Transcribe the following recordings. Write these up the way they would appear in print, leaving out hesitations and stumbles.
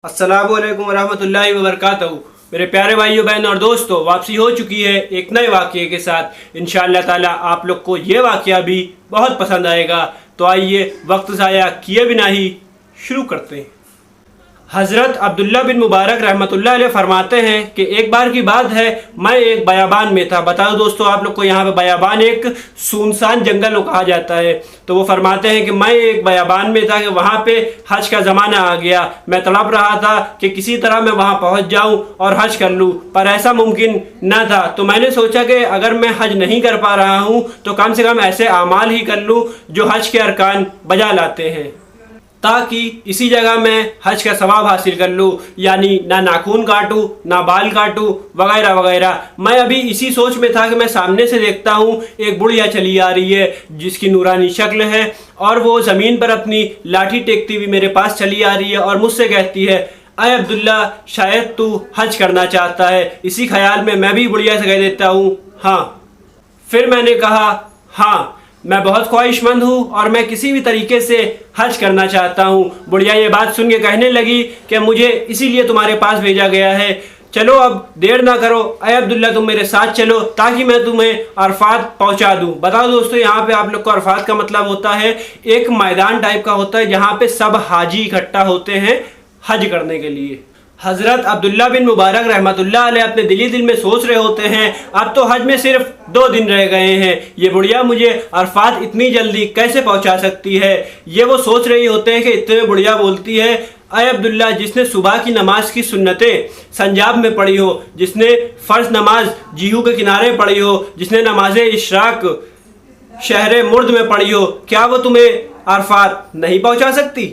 अस्सलामु अलैकुम वरहमतुल्लाहि वबरकातुहू। मेरे प्यारे भाइयों बहन और दोस्तों, वापसी हो चुकी है एक नए वाक़ये के साथ। इंशाअल्लाह ताला आप लोग को ये वाक़या भी बहुत पसंद आएगा। तो आइए वक्त ज़ाया किए बिना ही शुरू करते हैं। हज़रत अब्दुल्ला बिन मुबारक रहमतुल्लाह अलैह फरमाते हैं कि एक बार की बात है, मैं एक बयाबान में था। बता दो दोस्तों आप लोग को, यहाँ पे बयाबान एक सुनसान जंगल को कहा जाता है। तो वो फरमाते हैं कि मैं एक बयाबान में था कि वहाँ पे हज का ज़माना आ गया। मैं तड़प रहा था कि किसी तरह मैं वहाँ पहुँच जाऊँ और हज कर लूँ, पर ऐसा मुमकिन न था। तो मैंने सोचा कि अगर मैं हज नहीं कर पा रहा हूँ तो कम से कम ऐसे आमाल ही कर लूँ जो हज के अरकान बजा लाते हैं, ताकि इसी जगह मैं हज का सवाब हासिल कर लूँ। यानी ना नाखून काटूँ, ना बाल काटूँ, वगैरह वगैरह। मैं अभी इसी सोच में था कि मैं सामने से देखता हूँ एक बुढ़िया चली आ रही है जिसकी नूरानी शक्ल है, और वो ज़मीन पर अपनी लाठी टेकती हुई मेरे पास चली आ रही है और मुझसे कहती है, अय अब्दुल्ला, शायद तू हज करना चाहता है। इसी ख्याल में मैं भी बुढ़िया से कह देता हूँ हाँ। फिर मैंने कहा हाँ, मैं बहुत ख्वाहिशमंद हूँ और मैं किसी भी तरीके से हज करना चाहता हूँ। बुढ़िया ये बात सुन के कहने लगी कि मुझे इसीलिए तुम्हारे पास भेजा गया है। चलो अब देर ना करो, अय अब्दुल्ला तुम मेरे साथ चलो ताकि मैं तुम्हें अरफात पहुँचा दूँ। बताओ दोस्तों, यहाँ पे आप लोग को अरफात का मतलब होता है एक मैदान टाइप का होता है जहाँ पे सब हाजी इकट्ठा होते हैं हज करने के लिए। हज़रत अब्दुल्ला बिन मुबारक रहमतुल्लाह अलैह अपने दिल में सोच रहे होते हैं, अब तो हज में सिर्फ 2 दिन रह गए हैं, ये बुढ़िया मुझे अरफात इतनी जल्दी कैसे पहुंचा सकती है। ये वो सोच रही होते हैं कि इतने में बुढ़िया बोलती है, अय अब्दुल्ला, जिसने सुबह की नमाज की सुन्नतें संजाब में पढ़ी हो, जिसने फ़र्ज नमाज जीहू के किनारे पढ़ी हो, जिसने नमाज इशराक शहर मुर्द में पढ़ी हो, क्या वो तुम्हें अरफात नहीं पहुँचा सकती?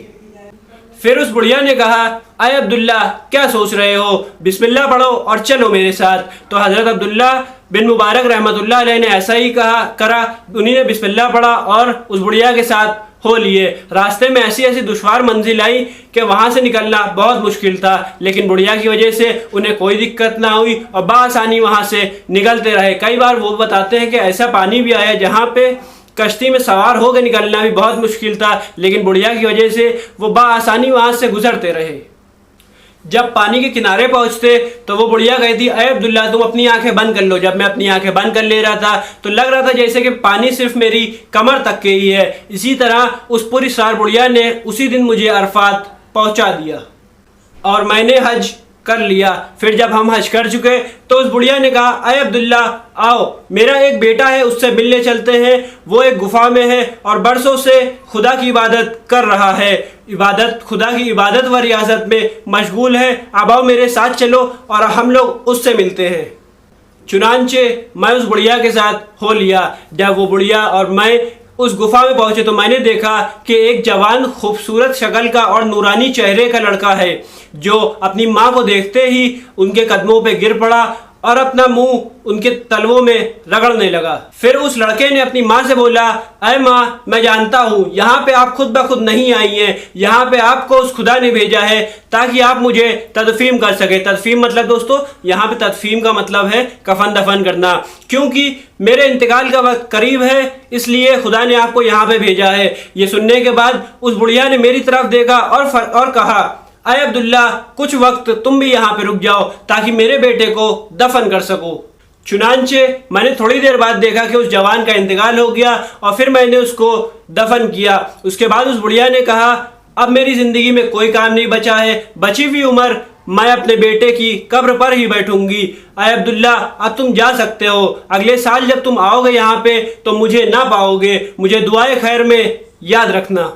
फिर उस बुढ़िया ने कहा, अय अब्दुल्ला, क्या सोच रहे हो, बिस्मिल्लाह पढ़ो और चलो मेरे साथ। तो हज़रत अब्दुल्ला बिन मुबारक रहमतुल्लाह अलैह ने ऐसा ही करा। उन्हीं ने बिस्मिल्लाह पढ़ा और उस बुढ़िया के साथ हो लिए। रास्ते में ऐसी ऐसी दुश्वार मंजिल आई कि वहाँ से निकलना बहुत मुश्किल था, लेकिन बुढ़िया की वजह से उन्हें कोई दिक्कत ना हुई और बआसानी वहाँ से निकलते रहे। कई बार वो बताते हैं कि ऐसा पानी भी आया जहाँ पे कश्ती में सवार होकर निकलना भी बहुत मुश्किल था, लेकिन बुढ़िया की वजह से वो बआसानी वहाँ से गुजरते रहे। जब पानी के किनारे पहुँचते तो वो बुढ़िया कहती, अय अब्दुल्ला, तुम अपनी आंखें बंद कर लो। जब मैं अपनी आंखें बंद कर ले रहा था तो लग रहा था जैसे कि पानी सिर्फ मेरी कमर तक के ही है। इसी तरह उस पूरी सार बुढ़िया ने उसी दिन मुझे अरफात पहुँचा दिया और मैंने हज कर लिया। फिर जब हम हज कर चुके तो उस बुढ़िया ने कहा, अय अब्दुल्ला, आओ, मेरा एक बेटा है, उससे मिलने चलते हैं। वो एक गुफा में है और बरसों से खुदा की इबादत कर रहा है, खुदा की इबादत व रियाजत में मशगूल है। अब आओ मेरे साथ चलो और हम लोग उससे मिलते हैं। चुनांचे मैं उस बुढ़िया के साथ हो लिया। जब वो बुढ़िया और मैं उस गुफा में पहुंचे तो मैंने देखा कि एक जवान खूबसूरत शक्ल का और नूरानी चेहरे का लड़का है जो अपनी माँ को देखते ही उनके कदमों पे गिर पड़ा और अपना मुंह उनके तलवों में रगड़ने लगा। फिर उस लड़के ने अपनी माँ से बोला, अय माँ, मैं जानता हूँ यहाँ पे आप खुद ब खुद नहीं आई हैं, यहाँ पे आपको उस खुदा ने भेजा है ताकि आप मुझे तदफीम कर सके। तदफीम मतलब दोस्तों, यहाँ पे तदफीम का मतलब है कफन दफन करना। क्योंकि मेरे इंतकाल का वक्त करीब है, इसलिए खुदा ने आपको यहाँ पे भेजा है। ये सुनने के बाद उस बुढ़िया ने मेरी तरफ देखा और कहा, अय अब्दुल्ला, कुछ वक्त तुम भी यहाँ पे रुक जाओ ताकि मेरे बेटे को दफन कर सको। चुनांचे मैंने थोड़ी देर बाद देखा कि उस जवान का इंतकाल हो गया और फिर मैंने उसको दफन किया। उसके बाद उस बुढ़िया ने कहा, अब मेरी ज़िंदगी में कोई काम नहीं बचा है, बची हुई उम्र मैं अपने बेटे की कब्र पर ही बैठूंगी। अय अब्दुल्ला, अब तुम जा सकते हो। अगले साल जब तुम आओगे यहाँ पे तो मुझे ना पाओगे, मुझे दुआए खैर में याद रखना।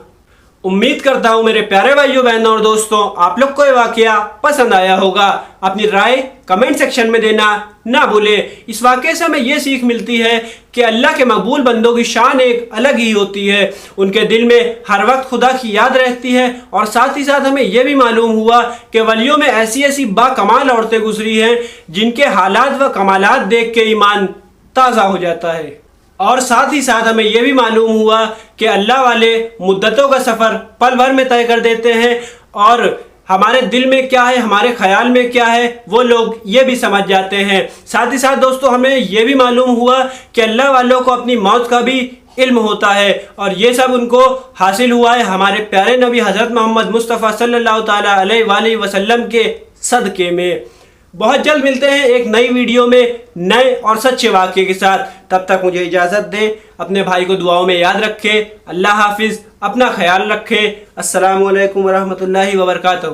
उम्मीद करता हूँ मेरे प्यारे भाइयों बहनों और दोस्तों, आप लोग को ये वाकया पसंद आया होगा। अपनी राय कमेंट सेक्शन में देना ना भूलें। इस वाकये से हमें ये सीख मिलती है कि अल्लाह के मकबूल बंदों की शान एक अलग ही होती है। उनके दिल में हर वक्त खुदा की याद रहती है और साथ ही साथ हमें यह भी मालूम हुआ कि वलियों में ऐसी ऐसी बाकमाल औरतें गुजरी हैं जिनके हालात व कमालात देख के ईमान ताज़ा हो जाता है। और साथ ही साथ हमें यह भी मालूम हुआ कि अल्लाह वाले मुद्दतों का सफ़र पल भर में तय कर देते हैं और हमारे दिल में क्या है, हमारे ख्याल में क्या है, वो लोग ये भी समझ जाते हैं। साथ ही साथ दोस्तों हमें ये भी मालूम हुआ कि अल्लाह वालों को अपनी मौत का भी علم ہوتا ہے، اور یہ سب ان کو حاصل ہوا ہے ہمارے پیارے نبی حضرت محمد مصطفیٰ صلی اللہ تعالیٰ علیہ وآلہ وسلم کے صدقے میں۔ بہت جلد ملتے ہیں ایک نئی ویڈیو میں نئے اور سچے واقعے کے ساتھ، تب تک مجھے اجازت دیں، اپنے بھائی کو دعاؤں میں یاد رکھیں، اللہ حافظ، اپنا خیال رکھیں، السلام علیکم ورحمۃ اللہ وبرکاتہ۔